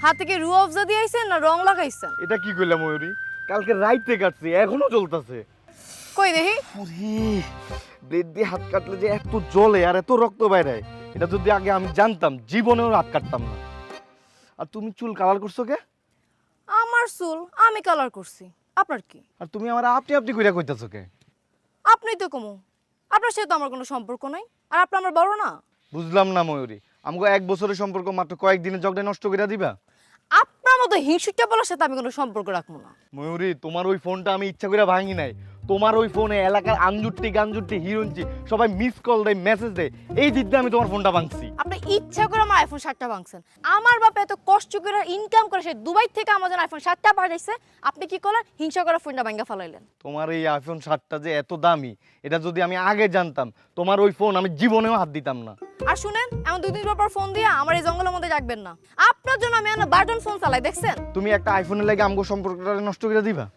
হাতে কি রু অফজা দিয়ে আইছেন না রং লাগাইছেন? এটা কি কইলা ময়ূরী? কালকে রাইতে কাটছি, এখনো জ্বলতাছে। কই দেখি। ওরে, ব্লেড দিয়ে হাত কাটলে যে এত জ্বলে আর এত রক্ত বাইরে, এটা যদি আগে আমি জানতাম জীবনেও হাত কাটতাম না। আর তুমি চুল কালার করছো কে? আমার চুল আমি কালার করছি, আপনার কি? আর তুমি আমার আপনি আপনি কইরা কইতাছো কে? আপনিই তো কমু, আপনার সাথে তো আমার কোনো সম্পর্ক নাই। আর আপনি আমার বড় না? বুঝলাম না ময়ূরী, আমাকে 1 বছরের সম্পর্ক মাত্র কয়েকদিনের ঝগড়ায় নষ্ট করে দিবা? আপনার মতো হিংসুটা বলার সাথে আমি কোনো সম্পর্ক রাখবো না। ময়ূরী, তোমার ওই ফোনটা আমি ইচ্ছা করে ভাঙি নাই। তোমার ওই ফোনে এলাকার আঞ্জুরটি গাঞ্জুরটি হিরোইনচি সবাই মিস কল দেয়, মেসেজ দেয়, এই দিক দিয়ে আমি তোমার ফোনটা ভাঙছি। আপনি ইচ্ছা করে আমার আইফোন 7টা ভাঙছেন। আমার বাবা এত কষ্ট করে ইনকাম করে সে দুবাই থেকে আমার জন্য আইফোন 7টা পাঠাইছে, আপনি কি করলেন? হিংসা করে ফোনটা ভাঙা ফেলাইলেন। তোমার এই আইফোন 7টা যে এত দামি, এটা যদি আমি আগে জানতাম, তোমার ওই ফোন আমি জীবনেও হাত দিতাম না। আর শুনেন, এমন 2 দিন পর ফোন দিয়ে আমার এই জঙ্গলের মধ্যে রাখবেন না। আপনার জন্য আমি বাটন ফোন চালাই, দেখছেন? তুমি একটা আইফোনের লাগে আমগো সম্পর্কটা নষ্ট করে দিবা?